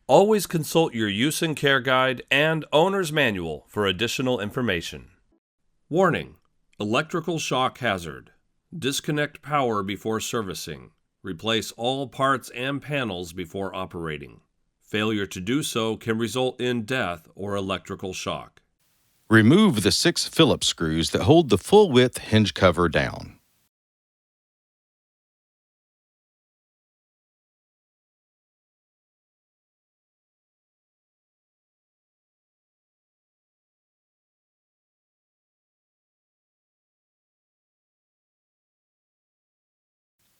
Always consult your use and care guide and owner's manual for additional information. Warning: electrical shock hazard. Disconnect power before servicing. Replace all parts and panels before operating. Failure to do so can result in death or electrical shock. Remove the 6 Phillips screws that hold the full-width hinge cover down.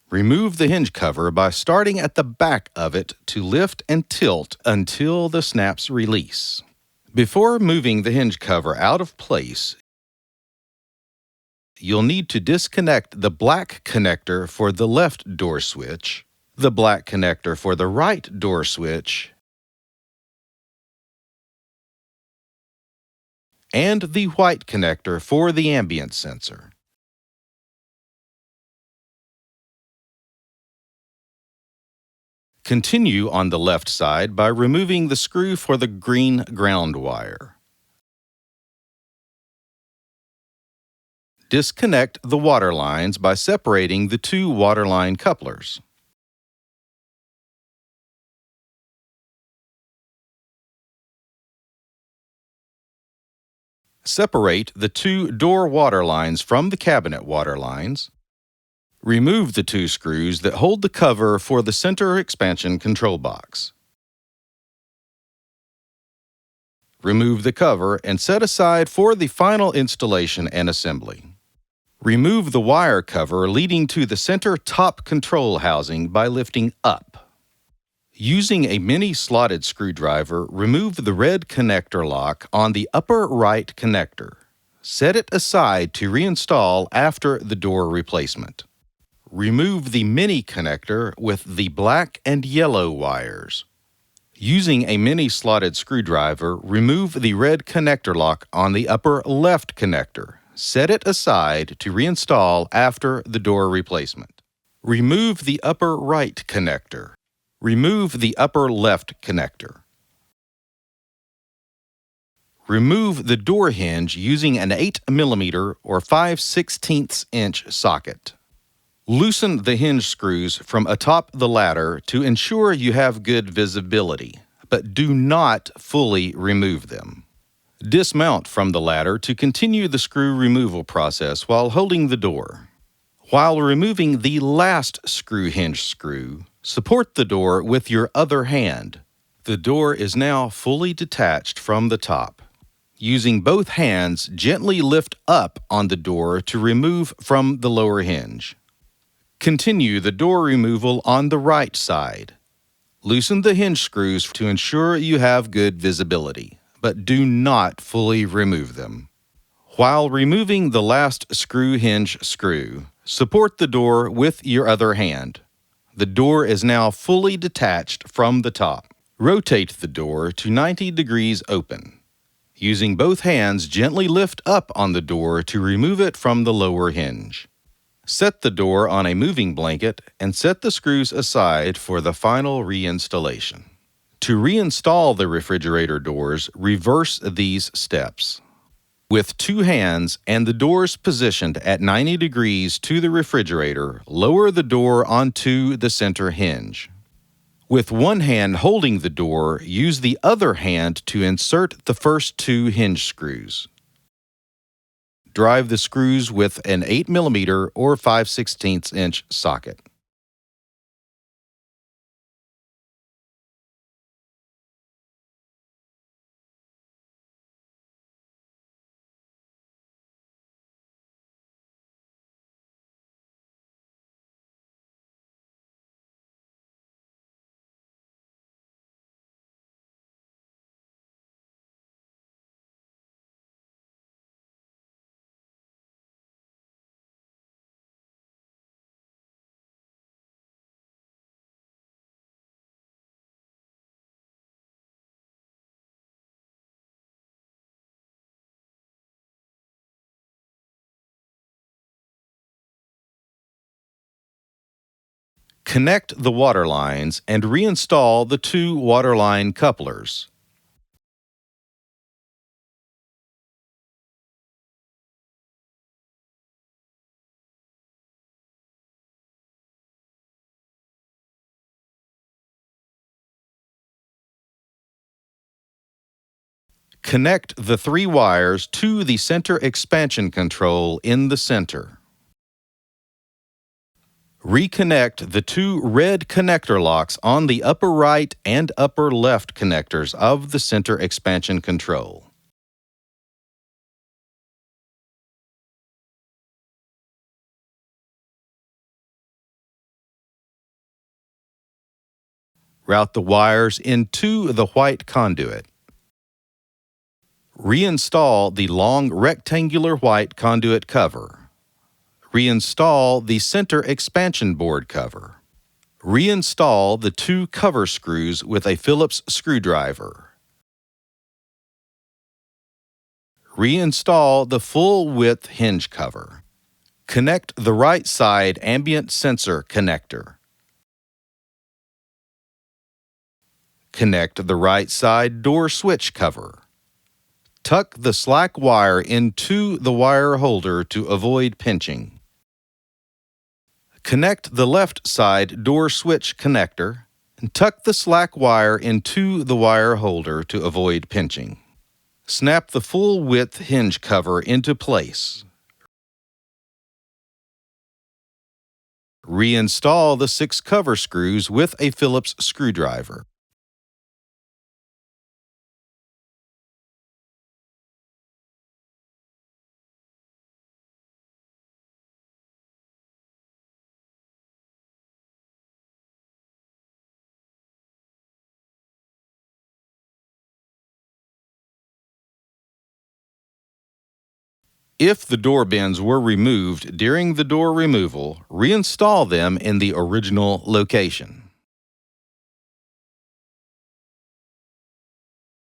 Remove the hinge cover by starting at the back of it to lift and tilt until the snaps release. Before moving the hinge cover out of place, you'll need to disconnect the black connector for the left door switch, the black connector for the right door switch, and the white connector for the ambient sensor. Continue on the left side by removing the screw for the green ground wire. Disconnect the water lines by separating the 2 waterline couplers. Separate the 2 door water lines from the cabinet water lines. Remove the 2 screws that hold the cover for the center expansion control box. Remove the cover and set aside for the final installation and assembly. Remove the wire cover leading to the center top control housing by lifting up. Using a mini slotted screwdriver, remove the red connector lock on the upper right connector. Set it aside to reinstall after the door replacement. Remove the mini connector with the black and yellow wires. Using a mini slotted screwdriver, remove the red connector lock on the upper left connector. Set it aside to reinstall after the door replacement. Remove the upper right connector. Remove the upper left connector. Remove the door hinge using an 8 mm or 5/16 inch socket. Loosen the hinge screws from atop the ladder to ensure you have good visibility, but do not fully remove them. Dismount from the ladder to continue the screw removal process while holding the door. While removing the last screw hinge screw, support the door with your other hand. The door is now fully detached from the top. Using both hands, gently lift up on the door to remove from the lower hinge. Continue the door removal on the right side. Loosen the hinge screws to ensure you have good visibility, but do not fully remove them. While removing the last screw hinge screw, support the door with your other hand. The door is now fully detached from the top. Rotate the door to 90 degrees open. Using both hands, gently lift up on the door to remove it from the lower hinge. Set the door on a moving blanket and set the screws aside for the final reinstallation. To reinstall the refrigerator doors, reverse these steps. With 2 hands and the doors positioned at 90 degrees to the refrigerator, lower the door onto the center hinge. With one hand holding the door, use the other hand to insert the first 2 hinge screws. Drive the screws with an 8 mm or 5/16 inch socket. Connect the water lines and reinstall the 2 water line couplers. Connect the 3 wires to the center expansion control in the center. Reconnect the 2 red connector locks on the upper right and upper left connectors of the center expansion control. Route the wires into the white conduit. Reinstall the long rectangular white conduit cover. Reinstall the center expansion board cover. Reinstall the 2 cover screws with a Phillips screwdriver. Reinstall the full-width hinge cover. Connect the right side ambient sensor connector. Connect the right side door switch cover. Tuck the slack wire into the wire holder to avoid pinching. Connect the left side door switch connector and tuck the slack wire into the wire holder to avoid pinching. Snap the full-width hinge cover into place. Reinstall the 6 cover screws with a Phillips screwdriver. If the door bends were removed during the door removal, reinstall them in the original location.